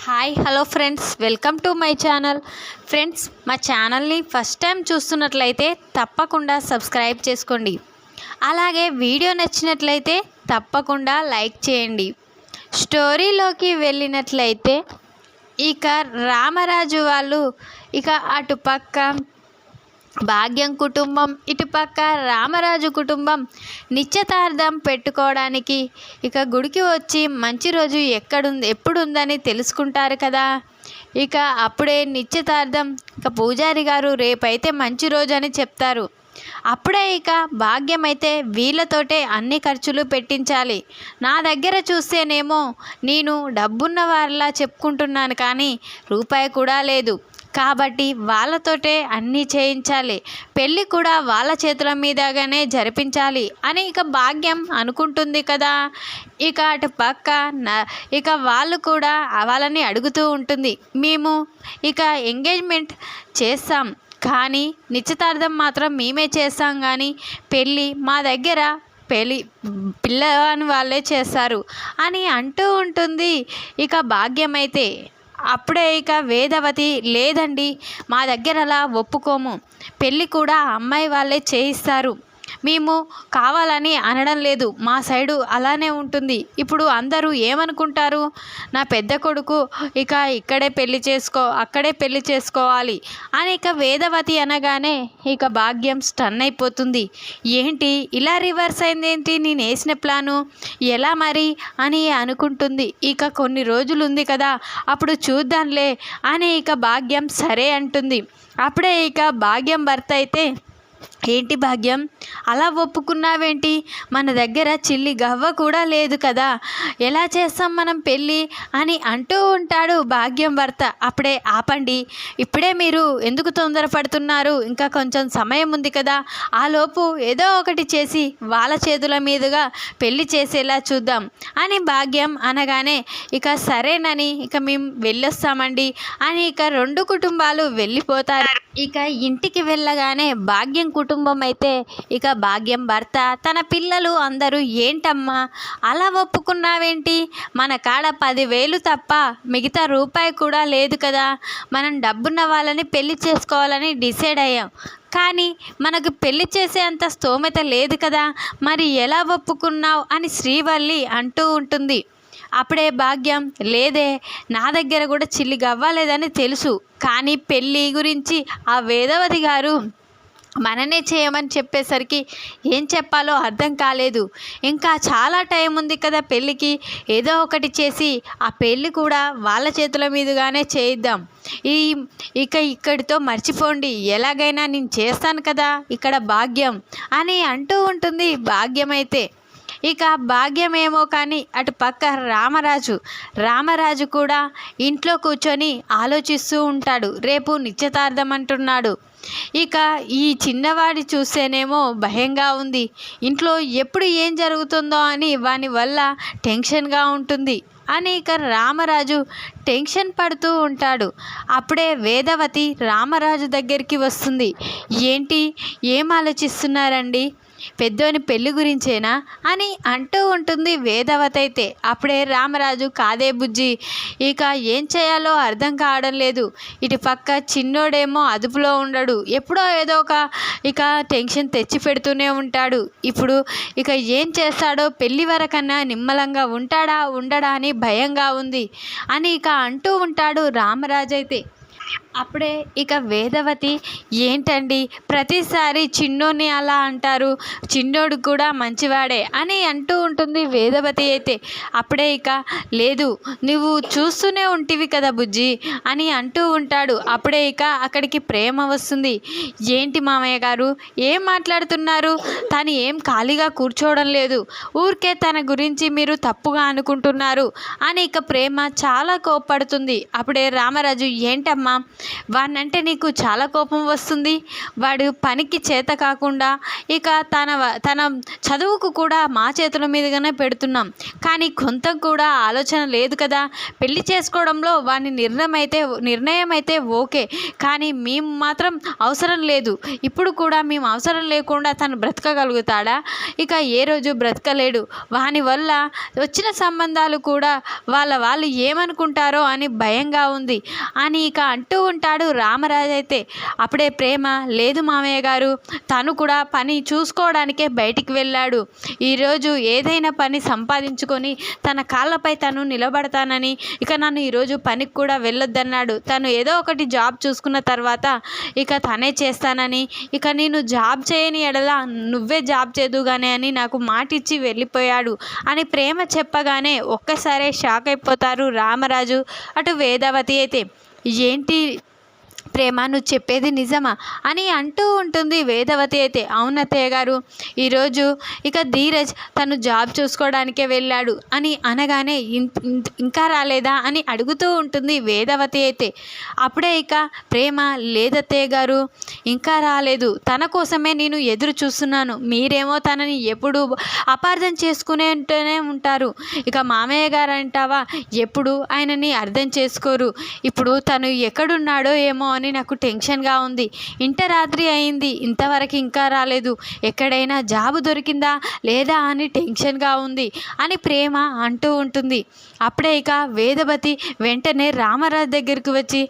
Hi hello friends, welcome to my channel. Friends, మా ఛానల్ని first time చూస్తున్నట్లయితే తప్పకుండా సబ్స్క్రైబ్ చేసుకోండి. అలాగే వీడియో నచ్చినట్లయితే తప్పకుండా లైక్ చేయండి. స్టోరీలోకి వెళ్ళినట్లయితే ఇక రామరాజు వాళ్ళు అటుపక్క భాగ్యం కుటుంబం, ఇటుపక్క రామరాజు కుటుంబం నిశ్చితార్థం పెట్టుకోవడానికి గుడికి వచ్చి మంచి రోజు ఎప్పుడుందని తెలుసుకుంటారు కదా. అప్పుడే నిశ్చితార్థం పూజారి గారు రేపైతే మంచి రోజు అని చెప్తారు. అప్పుడే భాగ్యం అయితే వీళ్ళతోటే అన్ని ఖర్చులు పెట్టించాలి. నా దగ్గర చూస్తేనేమో నేను డబ్బున్న వారిలా చెప్పుకుంటున్నాను, కానీ రూపాయి కూడా లేదు. కాబట్టి వాళ్ళతోటే అన్నీ చేయించాలి, పెళ్ళి కూడా వాళ్ళ చేతుల మీదగానే జరిపించాలి అని భాగ్యం అనుకుంటుంది కదా. అటు పక్క వాళ్ళు కూడా వాళ్ళని అడుగుతూ ఉంటుంది, మేము ఎంగేజ్మెంట్ చేస్తాం కానీ నిశ్చితార్థం మాత్రం మేమే చేస్తాం, కానీ పెళ్ళి మా దగ్గర పిల్లని వాళ్ళే చేస్తారు అని అంటూ ఉంటుంది భాగ్యం అయితే. అప్పుడే వేదవతి, లేదండి మా దగ్గర అలా ఒప్పుకోము, పెళ్ళి కూడా అమ్మాయి వాళ్ళే చేయిస్తారు, మేము కావాలని అనడం లేదు, మా సైడు అలానే ఉంటుంది. ఇప్పుడు అందరూ ఏమనుకుంటారు, నా పెద్ద కొడుకు అక్కడే పెళ్ళి చేసుకోవాలి అని వేదవతి అనగానే భాగ్యం స్టన్ అయిపోతుంది. ఏంటి ఇలా రివర్స్ అయిందేంటి, నేను వేసిన ప్లాను ఎలా మరి అని అనుకుంటుంది. కొన్ని రోజులు ఉంది కదా, అప్పుడు చూద్దాంలే అని భాగ్యం సరే అంటుంది. అప్పుడే భాగ్యం భర్త అయితే, ఏంటి భాగ్యం అలా ఒప్పుకున్నావేంటి, మన దగ్గర చిల్లి గవ్వ కూడా లేదు కదా, ఎలా చేస్తాం మనం పెళ్ళి అని అంటూ ఉంటాడు భాగ్యం భర్త. అప్పుడే ఆపండి, ఇప్పుడే మీరు ఎందుకు తొందరపడుతున్నారు, ఇంకా కొంచెం సమయం ఉంది కదా, ఆలోపు ఏదో ఒకటి చేసి వాళ్ళ చేతుల మీదుగా పెళ్ళి చేసేలా చూద్దాం అని భాగ్యం అనగానే సరేనని మేము వెళ్ళొస్తామండి అని రెండు కుటుంబాలు వెళ్ళిపోతారు. ఇంటికి వెళ్ళగానే భాగ్యం కుటుంబం అయితే భాగ్యం భర్త, తన పిల్లలు అందరూ, ఏంటమ్మా అలా ఒప్పుకున్నావేంటి, మన కాడ 10,000 తప్ప మిగతా రూపాయి కూడా లేదు కదా, మనం డబ్బున్న వాళ్ళని పెళ్లి చేసుకోవాలని డిసైడ్ అయ్యాం, కానీ మనకు పెళ్లి చేసే అంత స్తోమత లేదు కదా, మరి ఎలా ఒప్పుకున్నావు అని శ్రీవల్లి అంటూ ఉంటుంది. అప్పుడే భాగ్యం, లేదే నా దగ్గర కూడా చిల్లి గవ్వలేదని తెలుసు, కానీ పెళ్ళి గురించి ఆ వేదవతి గారు మననే చేయమని చెప్పేసరికి ఏం చెప్పాలో అర్థం కాలేదు, ఇంకా చాలా టైం ఉంది కదా పెళ్ళికి, ఏదో ఒకటి చేసి ఆ పెళ్ళి కూడా వాళ్ళ చేతుల మీదుగానే చేయిద్దాం, ఇక్కడితో మర్చిపోండి, ఎలాగైనా నేను చేస్తాను కదా ఇక్కడ భాగ్యం అని అంటూ ఉంటుంది భాగ్యం అయితే. భాగ్యం ఏమో కానీ అటు పక్క రామరాజు కూడా ఇంట్లో కూర్చొని ఆలోచిస్తూ ఉంటాడు. రేపు నిశ్చితార్థం అంటున్నాడు. ఈ చిన్నవాడి చూస్తేనేమో భయంగా ఉంది, ఇంట్లో ఎప్పుడు ఏం జరుగుతుందో అని వాని వల్ల టెన్షన్గా ఉంటుంది అని రామరాజు టెన్షన్ పడుతూ ఉంటాడు. అప్పుడే వేదవతి రామరాజు దగ్గరికి వస్తుంది. ఏంటి, ఏం ఆలోచిస్తున్నారండి, పెద్దోని పెళ్ళి గురించేనా అని అంటూ ఉంటుంది వేదవతి అయితే. అప్పుడే రామరాజు, కాదే బుజ్జి, ఏం చేయాలో అర్థం కావడం లేదు, ఇటు పక్క చిన్నోడేమో అదుపులో ఉండడు, ఎప్పుడో ఏదో టెన్షన్ తెచ్చి పెడుతూనే ఉంటాడు, ఇప్పుడు ఏం చేస్తాడో, పెళ్ళి వరకన్నా నిమ్మలంగా ఉండడా అని భయంగా ఉంది అని అంటూ ఉంటాడు రామరాజు అయితే. అప్పుడే వేదవతి, ఏంటండి ప్రతిసారి చిన్నోని అలా అంటారు, చిన్నోడు కూడా మంచివాడే అని అంటూ ఉంటుంది వేదవతి అయితే. అప్పుడే లేదు నువ్వు చూస్తూనే ఉంటివి కదా బుజ్జి అని అంటూ ఉంటాడు. అప్పుడే అక్కడికి ప్రేమ వస్తుంది. ఏంటి మామయ్య గారు ఏం మాట్లాడుతున్నారు, తను ఏం ఖాళీగా కూర్చోవడం లేదు, ఊరికే తన గురించి మీరు తప్పుగా అనుకుంటున్నారు అని ప్రేమ చాలా కోప్పడుతుంది. అప్పుడే రామరాజు, ఏంటమ్మా వాడినంటే నీకు చాలా కోపం వస్తుంది. వాడు పనికి చేత కాకుండా ఇక తన చదువుకు కూడా మా చేతుల మీదుగానే పెడుతున్నాం, కానీ కొంత కూడా ఆలోచన లేదు కదా. పెళ్లి చేసుకోవడంలో వాని నిర్ణయం అయితే ఓకే, కానీ మేము మాత్రం అవసరం లేదు. ఇప్పుడు కూడా మేము అవసరం లేకుండా తను బ్రతకగలుగుతాడా? ఇక ఏ రోజు బ్రతకలేడు. వాని వల్ల వచ్చిన సంబంధాలు కూడా వాళ్ళు ఏమనుకుంటారో అని భయంగా ఉంది అని ఇక అంటూ ఉంటాడు రామరాజు అయితే. అప్పుడే ప్రేమ, లేదు మామయ్య గారు, తను కూడా పని చూసుకోవడానికే బయటికి వెళ్ళాడు. ఈరోజు ఏదైనా పని సంపాదించుకొని తన కాళ్ళపై తను నిలబడతానని, ఇక నన్ను ఈరోజు పనికి కూడా వెళ్ళొద్దన్నాడు. తను ఏదో ఒకటి జాబ్ చూసుకున్న తర్వాత ఇక తనే చేస్తానని, ఇక నేను జాబ్ చేయని ఎడల నువ్వే జాబ్ చేదుగానే అని నాకు మాటిచ్చి వెళ్ళిపోయాడు అని ప్రేమ చెప్పగానే ఒక్కసారే షాక్ అయిపోతారు రామరాజు, అటు వేదవతి అయితే. ఏంటి ప్రేమ, నువ్వు చెప్పేది నిజమా అని అంటూ ఉంటుంది వేదవతి అయితే. అవునత్తయ్య గారు, ఈరోజు ఇక ధీరజ్ తను జాబ్ చూసుకోవడానికే వెళ్ళాడు అని అనగానే ఇంకా రాలేదా అని అడుగుతూ ఉంటుంది వేదవతి అయితే. అప్పుడే ఇక ప్రేమ, లేదత్తయ్య గారు, ఇంకా రాలేదు, తన కోసమే నేను ఎదురు చూస్తున్నాను. మీరేమో తనని ఎప్పుడు అపార్థం చేసుకునేటూనే ఉంటారు. ఇక మామయ్య గారు అంటావా, ఎప్పుడు ఆయనని అర్థం చేసుకోరు. ఇప్పుడు తను ఎక్కడున్నాడో ఏమో అని నాకు టెన్షన్గా ఉంది. ఇంటరాత్రి అయింది, ఇంతవరకు ఇంకా రాలేదు. ఎక్కడైనా జాబు దొరికిందా లేదా అని టెన్షన్గా ఉంది అని ప్రేమ అంటూ ఉంటుంది. అప్పుడే ఇక వేదవతి వెంటనే రామరాజు దగ్గరికి వచ్చి,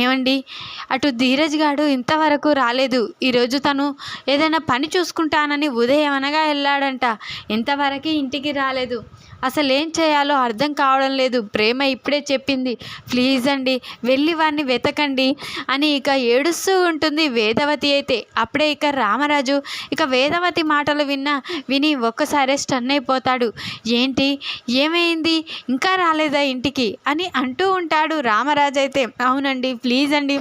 ఏమండి, అటు ధీరజ్ గాడు ఇంతవరకు రాలేదు. ఈరోజు తను ఏదైనా పని చూసుకుంటానని ఉదయం అనగా వెళ్ళాడంట, ఇంతవరకు ఇంటికి రాలేదు. అసలు ఏం చేయాలో అర్థం కావడం లేదు. ప్రేమ ఇప్పుడే చెప్పింది, ప్లీజ్ అండి వెళ్ళి వాడిని వెతకండి అని ఇక ఏడుస్తూ ఉంటుంది వేదవతి అయితే. అప్పుడే ఇక రామరాజు ఇక వేదవతి మాటలు విని ఒక్కసారే స్టన్ అయిపోతాడు. ఏంటి, ఏమైంది, ఇంకా రాలేదా ఇంటికి అని అంటూ ఉంటాడు రామరాజు అయితే. అవునండి, ప్లీజ్ అండి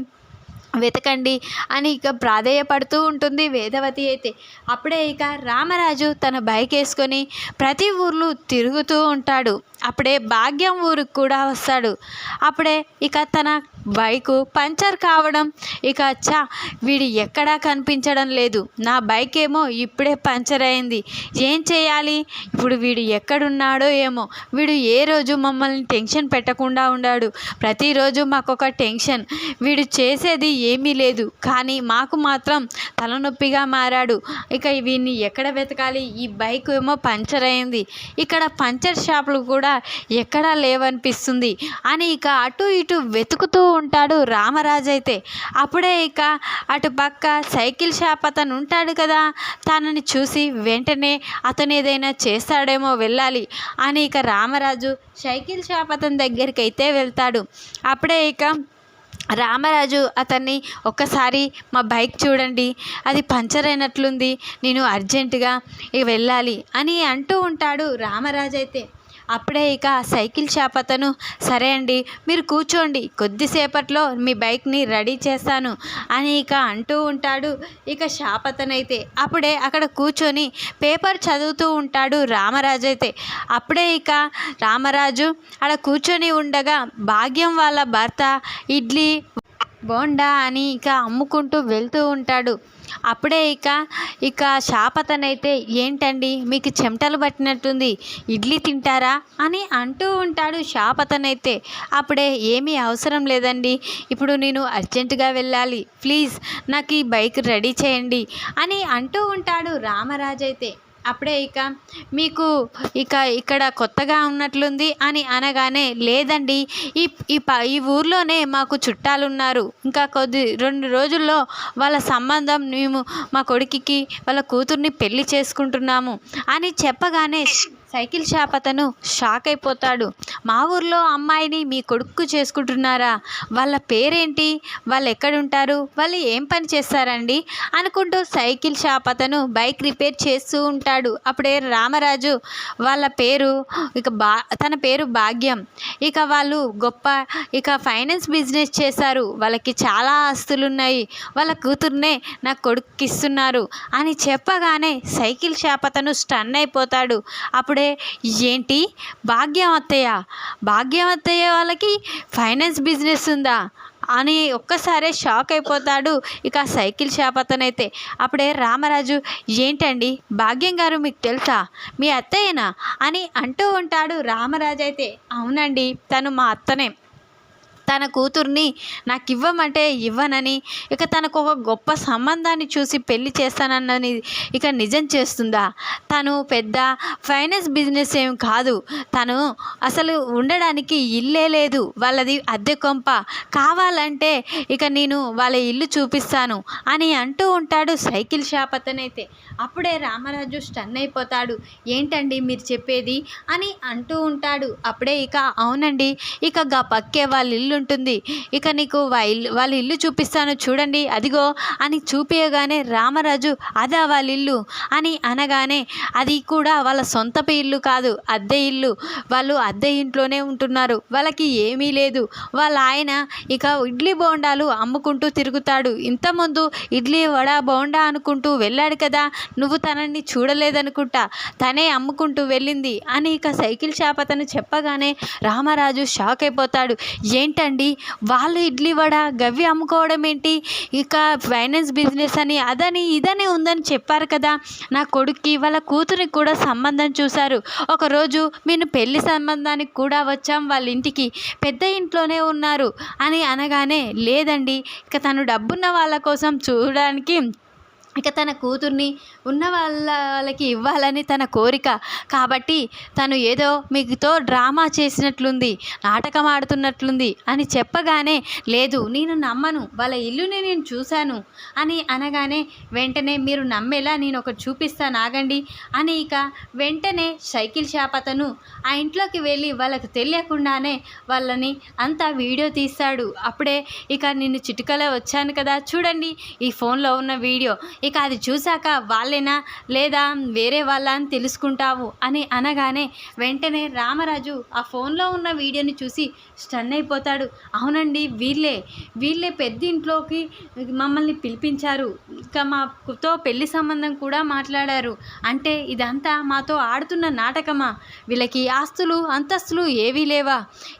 వెతకండి అని ఇక ప్రాధేయపడుతూ ఉంటుంది వేదవతి అయితే. అప్పుడే ఇక రామరాజు తన బైక్ వేసుకొని ప్రతి ఊర్లు తిరుగుతూ ఉంటాడు. అప్పుడే భాగ్యం ఊరికి కూడా వస్తాడు. అప్పుడే ఇక తన బైకు పంచర్ కావడం, ఇక వీడు ఎక్కడా కనిపించడం లేదు, నా బైక్ ఏమో ఇప్పుడే పంచర్ అయింది, ఏం చేయాలి ఇప్పుడు, వీడు ఎక్కడున్నాడో ఏమో, వీడు ఏ రోజు మమ్మల్ని టెన్షన్ పెట్టకుండా ఉన్నాడు, ప్రతిరోజు మాకొక టెన్షన్, వీడు చేసేది ఏమీ లేదు కానీ మాకు మాత్రం తలనొప్పిగా మారాడు, ఇక వీడిని ఎక్కడ వెతకాలి, ఈ బైక్ ఏమో పంచర్ అయింది, ఇక్కడ పంచర్ షాపులు కూడా ఎక్కడా లేవనిపిస్తుంది అని ఇక అటు ఇటు వెతుకుతూ ఉంటాడు రామరాజు అయితే. అప్పుడే ఇక అటు పక్క సైకిల్ షాప్ అతను ఉంటాడు కదా, తనని చూసి వెంటనే అతను ఏదైనా చేస్తాడేమో, వెళ్ళాలి అని ఇక రామరాజు సైకిల్ షాప్ అతని దగ్గరికి అయితే వెళ్తాడు. అప్పుడే ఇక రామరాజు అతన్ని, ఒక్కసారి మా బైక్ చూడండి, అది పంచర్ అయినట్లుంది, నేను అర్జెంటుగా వెళ్ళాలి అని అంటూ ఉంటాడు రామరాజు అయితే. అప్పుడే ఇక సైకిల్ షాప్ అతను, సరే అండి మీరు కూర్చోండి, కొద్దిసేపట్లో మీ బైక్ని రెడీ చేస్తాను అని ఇక అంటూ ఉంటాడు ఇక షాప్ అతనైతే. అప్పుడే అక్కడ కూర్చొని పేపర్ చదువుతూ ఉంటాడు రామరాజు అయితే. అప్పుడే ఇక రామరాజు అక్కడ కూర్చొని ఉండగా భాగ్యం వాళ్ళ భర్త ఇడ్లీ బోండా అని ఇక అమ్ముకుంటూ వెళ్తూ ఉంటాడు. అప్పుడే ఇక షాప్ అతనైతే, ఏంటండి మీకు చెమటలు పట్టినట్టుంది, ఇడ్లీ తింటారా అని అంటూ ఉంటాడు షాప్ అతనైతే. అప్పుడే, ఏమీ అవసరం లేదండి, ఇప్పుడు నేను అర్జెంటుగా వెళ్ళాలి, ప్లీజ్ నాకు ఈ బైక్ రెడీ చేయండి అని అంటూ ఉంటాడు రామరాజు అయితే. అప్పుడే ఇక మీకు ఇక్కడ కొత్తగా ఉన్నట్లుంది అని అనగానే, లేదండి ఈ ఊర్లోనే మాకు చుట్టాలు ఉన్నారు, ఇంకా 2 రోజుల్లో వాళ్ళ సంబంధం, మేము మా కొడుకుకి వాళ్ళ కూతుర్ని పెళ్లి చేసుకుంటున్నాము అని చెప్పగానే సైకిల్ షాప్ అతను షాక్ అయిపోతాడు. మా ఊర్లో అమ్మాయిని మీ కొడుకు చేసుకుంటున్నారా, వాళ్ళ పేరేంటి, వాళ్ళు ఎక్కడుంటారు, వాళ్ళు ఏం పని చేస్తారండి అనుకుంటూ సైకిల్ షాప్ అతను బైక్ రిపేర్ చేస్తూ ఉంటాడు. అప్పుడే రామరాజు వాళ్ళ పేరు తన పేరు భాగ్యం, ఇక వాళ్ళు గొప్ప ఫైనాన్స్ బిజినెస్ చేశారు, వాళ్ళకి చాలా ఆస్తులు ఉన్నాయి, వాళ్ళ కూతుర్నే నా కొడుకుకి ఇస్తున్నారు అని చెప్పగానే సైకిల్ షాప్ అతను స్టన్ అయిపోతాడు. అప్పుడే, ఏంటి భాగ్యం అత్తయ్య వాళ్ళకి ఫైనాన్స్ బిజినెస్ ఉందా అని ఒక్కసారే షాక్ అయిపోతాడు ఇక సైకిల్ షాప్ అతనైతే. అప్పుడే రామరాజు, ఏంటండి భాగ్యం గారు మీకు తెలుసా, మీ అత్తయ్యనా అని అంటూ ఉంటాడు. రామరాజు అయితే, అవునండి తను మా అత్తనే, తన కూతుర్ని నాకు ఇవ్వమంటే ఇవ్వనని, ఇక తనకు ఒక గొప్ప సంబంధాన్ని చూసి పెళ్లి చేస్తానన్నది ఇక నిజం చేస్తుందా? తను పెద్ద ఫైనాన్స్ బిజినెస్ ఏం కాదు, తను అసలు ఉండడానికి ఇల్లే లేదు, వాళ్ళది అద్దె కొంప, కావాలంటే ఇక నేను వాళ్ళ ఇల్లు చూపిస్తాను అని అంటూ ఉంటాడు సైకిల్ షాప్ అతనైతే. అప్పుడే రామరాజు స్టన్ అయిపోతాడు. ఏంటండి మీరు చెప్పేది అని అంటూ ఉంటాడు. అప్పుడే ఇక, అవునండి ఇక పక్కే వాళ్ళ ఇల్లు ఉంటుంది, ఇక నీకు వాళ్ళ ఇల్లు చూపిస్తాను చూడండి అదిగో అని చూపించగానే రామరాజు, అదా వాళ్ళ ఇల్లు అని అనగానే, అది కూడా వాళ్ళ సొంతపు ఇల్లు కాదు, అద్దె ఇల్లు, వాళ్ళు అద్దె ఇంట్లోనే ఉంటున్నారు, వాళ్ళకి ఏమీ లేదు, వాళ్ళ ఆయన ఇక ఇడ్లీ బోండాలు అమ్ముకుంటూ తిరుగుతాడు, ఇంతకుముందు ఇడ్లీ వడ బోండా అనుకుంటూ వెళ్ళాడు కదా, నువ్వు తనని చూడలేదనుకుంటా, తనే అమ్ముకుంటూ వెళ్ళింది అని ఇక సైకిల్ షాప్ అతను చెప్పగానే రామరాజు షాక్ అయిపోతాడు. ఏంటండి వాళ్ళు ఇడ్లీ వడ గవ్వి అమ్ముకోవడం ఏంటి, ఇక ఫైనాన్స్ బిజినెస్ అని అదని ఇదని ఉందని చెప్పారు కదా, నా కొడుక్కి వాళ్ళ కూతురికి కూడా సంబంధం చూశారు, ఒకరోజు మేము పెళ్లి సంబంధానికి కూడా వచ్చాం వాళ్ళ ఇంటికి, పెద్ద ఇంట్లోనే ఉన్నారు అని అనగానే, లేదండి ఇక తను డబ్బున్న వాళ్ళ కోసం చూడడానికి ఇక తన కూతుర్ని ఉన్న వాళ్ళకి ఇవ్వాలని తన కోరిక, కాబట్టి తను ఏదో మీతో డ్రామా చేసినట్లుంది, నాటకం ఆడుతున్నట్లుంది అని చెప్పగానే, లేదు నేను నమ్మను, వాళ్ళ ఇల్లుని నేను చూశాను అని అనగానే, వెంటనే మీరు నమ్మేలా నేను ఒకటి చూపిస్తాను ఆగండి అని ఇక వెంటనే సైకిల్ షాప్ అతను ఆ ఇంట్లోకి వెళ్ళి వాళ్ళకి తెలియకుండానే వాళ్ళని అంతా వీడియో తీస్తాడు. అప్పుడే ఇక నిన్ను చిటికలో వచ్చాను కదా చూడండి ఈ ఫోన్లో ఉన్న వీడియో, ఇక అది చూశాక వాళ్ళేనా లేదా వేరే వాళ్ళ అని తెలుసుకుంటావు అని అనగానే, వెంటనే రామరాజు ఆ ఫోన్లో ఉన్న వీడియోని చూసి స్టన్ అయిపోతాడు. అవునండి వీళ్ళే పెద్ద ఇంట్లోకి మమ్మల్ని పిలిపించారు, ఇక మాతో పెళ్లి సంబంధం కూడా మాట్లాడారు, అంటే ఇదంతా మాతో ఆడుతున్న నాటకమా, వీళ్ళకి ఆస్తులు అంతస్తులు ఏవీ లేవా,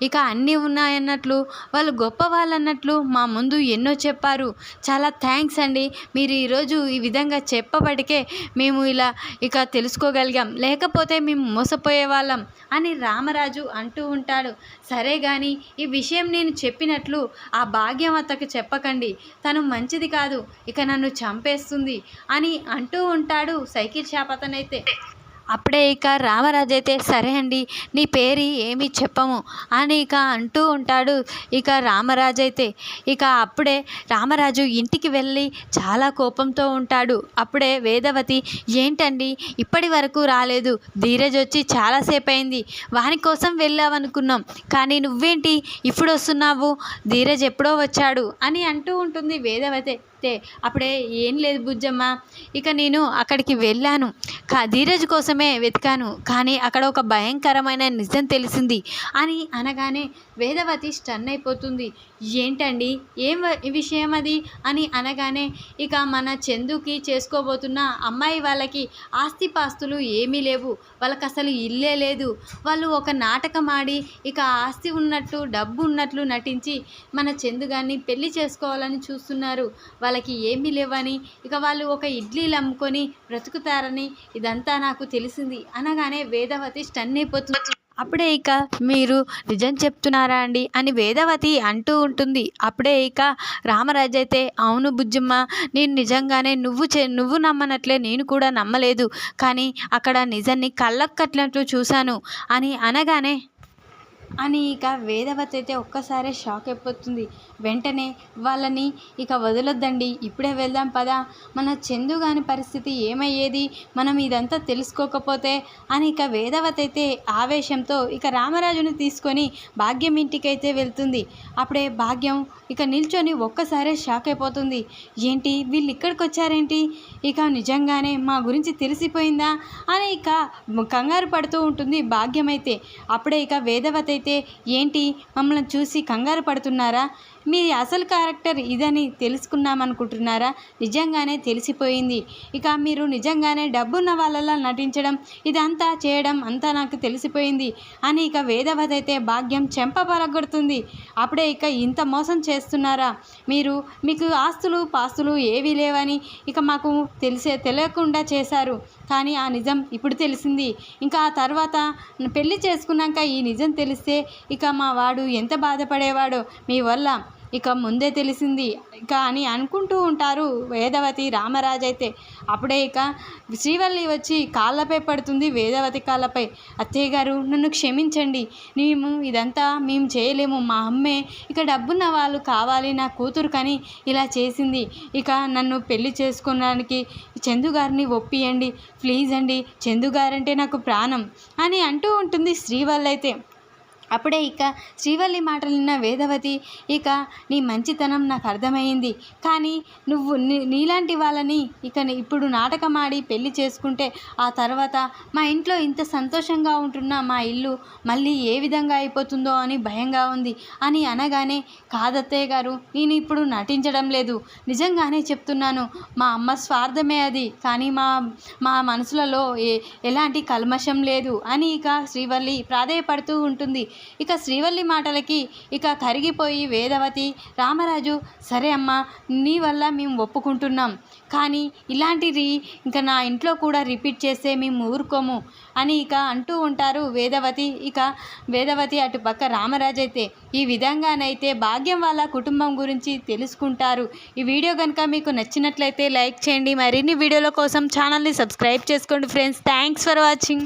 ఇక అన్నీ ఉన్నాయన్నట్లు వాళ్ళు గొప్ప వాళ్ళన్నట్లు మా ముందు ఎన్నో చెప్పారు, చాలా థ్యాంక్స్ అండి, మీరు ఈరోజు ఈ విధంగా చెప్పబడికే మేము ఇలా ఇక తెలుసుకోగలిగాం, లేకపోతే మేము మోసపోయే వాళ్ళం అని రామరాజు అంటూ ఉంటాడు. సరే కానీ ఈ విషయం నేను చెప్పినట్లు ఆ భాగ్యం అత్తకు చెప్పకండి, తను మంచిది కాదు, ఇక నన్ను చంపేస్తుంది అని అంటూ ఉంటాడు సైకిల్ షాప్ అతనైతే. అప్పుడే ఇక రామరాజు అయితే, సరే అండి నీ పేరు ఏమీ చెప్పము అని ఇక అంటూ ఉంటాడు ఇక రామరాజు అయితే. ఇక అప్పుడే రామరాజు ఇంటికి వెళ్ళి చాలా కోపంతో ఉంటాడు. అప్పుడే వేదవతి, ఏంటండి ఇప్పటి వరకు రాలేదు, ధీరజ్ వచ్చి చాలాసేపు అయింది, వాని కోసం వెళ్ళావనుకున్నాం, కానీ నువ్వేంటి ఇప్పుడు వస్తున్నావు, ధీరజ్ ఎప్పుడో వచ్చాడు అని అంటూ ఉంటుంది వేదవతి. అప్పుడే, ఏం లేదు బుజ్జమ్మ, ఇక నేను అక్కడికి వెళ్ళాను, ధీరజ్ కోసమే వెతికాను, కానీ అక్కడ ఒక భయంకరమైన నిజం తెలిసింది అని అనగానే వేదవతి స్టన్ అయిపోతుంది. ఏంటండి ఏం విషయం అది అని అనగానే, ఇక మన చందుకి చేసుకోబోతున్న అమ్మాయి వాళ్ళకి ఆస్తిపాస్తులు ఏమీ లేవు, వాళ్ళకి అసలు ఇల్లే లేదు, వాళ్ళు ఒక నాటకం ఆడి ఇక ఆస్తి ఉన్నట్లు డబ్బు ఉన్నట్లు నటించి మన చందు గారిని పెళ్లి చేసుకోవాలని చూస్తున్నారు, వాళ్ళకి ఏమీ లేవని, ఇక వాళ్ళు ఒక ఇడ్లీలు అమ్ముకొని బ్రతుకుతారని ఇదంతా నాకు తెలిసింది అనగానే వేదవతి స్టన్ అయిపోతుంది. అప్పుడే ఇక, మీరు నిజం చెప్తున్నారా అండి అని వేదవతి అంటూ ఉంటుంది. అప్పుడే ఇక రామరాజు అయితే, అవును బుజ్జమ్మ, నేను నిజంగానే నువ్వు నమ్మనట్లే నేను కూడా నమ్మలేదు, కానీ అక్కడ నిజాన్ని కళ్ళకు కట్టినట్లు చూశాను అని అనగానే అని ఇక వేదవతి అయితే ఒక్కసారే షాక్ అయిపోతుంది. వెంటనే వాళ్ళని ఇక వదలొద్దండి, ఇప్పుడే వెళ్దాం పదా, మన చందు గాని పరిస్థితి ఏమయ్యేది మనం ఇదంతా తెలుసుకోకపోతే అని ఇక వేదవతి అయితే ఆవేశంతో ఇక రామరాజుని తీసుకొని భాగ్యం ఇంటికైతే వెళ్తుంది. అప్పుడే భాగ్యం ఇక నిల్చొని ఒక్కసారే షాక్ అయిపోతుంది. ఏంటి వీళ్ళు ఇక్కడికి వచ్చారేంటి, ఇక నిజంగానే మా గురించి తెలిసిపోయిందా అని ఇక కంగారు పడుతూ ఉంటుంది భాగ్యం అయితే. అప్పుడే ఇక వేదవతి అయితే, ఏంటి మమ్మల్ని చూసి కంగారు పడుతున్నారా, మీ అసలు క్యారెక్టర్ ఇదని తెలుసుకున్నామనుకుంటున్నారా? నిజంగానే తెలిసిపోయింది. ఇక మీరు నిజంగానే డబ్బున్న వాళ్ళలా నటించడం, ఇదంతా చేయడం అంతా నాకు తెలిసిపోయింది అని ఇక వేదవతి అయితే భాగ్యం చెంప పలగొడుతుంది. అప్పుడే ఇక ఇంత మోసం చేస్తున్నారా మీరు? మీకు ఆస్తులు పాస్తులు ఏవీ లేవని ఇక మాకు తెలియకుండా చేశారు. కానీ ఆ నిజం ఇప్పుడు తెలిసింది. ఇంకా ఆ తర్వాత పెళ్లి చేసుకున్నాక ఈ నిజం తెలిస్తే ఇక మా వాడు ఎంత బాధపడేవాడో మీ వల్ల ఇక ముందే తెలిసింది ఇక అని అనుకుంటూ ఉంటారు వేదవతి రామరాజు అయితే. అప్పుడే ఇక శ్రీవల్లి వచ్చి కాళ్ళపై పడుతుంది, వేదవతి కాళ్ళపై. అత్తయ్య గారు నన్ను క్షమించండి, ఇదంతా మేము చేయలేము. మా అమ్మే ఇక డబ్బున్న వాళ్ళు కావాలి నా కూతురు కానీ ఇలా చేసింది. ఇక నన్ను పెళ్లి చేసుకోవడానికి చందు గారిని ఒప్పియండి ప్లీజ్ అండి, చందు గారంటే నాకు ప్రాణం అని అంటూ ఉంటుంది శ్రీవల్లి అయితే. అప్పుడే ఇక శ్రీవల్లి మాటలు విన్న వేదవతి ఇక నీ మంచితనం నాకు అర్థమైంది, కానీ నువ్వు నీలాంటి వాళ్ళని ఇక ఇప్పుడు నాటకం ఆడి పెళ్లి చేసుకుంటే ఆ తర్వాత మా ఇంట్లో ఇంత సంతోషంగా ఉంటున్న మా ఇల్లు మళ్ళీ ఏ విధంగా అయిపోతుందో అని భయంగా ఉంది అని అనగానే, కాదత్తయ్య గారు నేను ఇప్పుడు నటించడం లేదు, నిజంగానే చెప్తున్నాను. మా అమ్మ స్వార్థమే అది, కానీ మా మనసులలో ఎలాంటి కల్మషం లేదు అని ఇక శ్రీవల్లి ప్రాధేయపడుతూ ఉంటుంది. ఇక శ్రీవల్లి మాటలకి ఇక కరిగిపోయి వేదవతి రామరాజు, సరే అమ్మా నీ వల్ల మేము ఒప్పుకుంటున్నాం, కానీ ఇలాంటిది ఇంకా నా ఇంట్లో కూడా రిపీట్ చేస్తే మేము ఊరుకోము అని ఇక అంటూ ఉంటారు వేదవతి. ఇక వేదవతి అటుపక్క రామరాజు అయితే ఈ విధంగానైతే భాగ్యం వాళ్ళ కుటుంబం గురించి తెలుసుకుంటారు. ఈ వీడియో కనుక మీకు నచ్చినట్లయితే లైక్ చేయండి. మరిన్ని వీడియోల కోసం ఛానల్ని సబ్స్క్రైబ్ చేసుకోండి ఫ్రెండ్స్. Thanks for watching.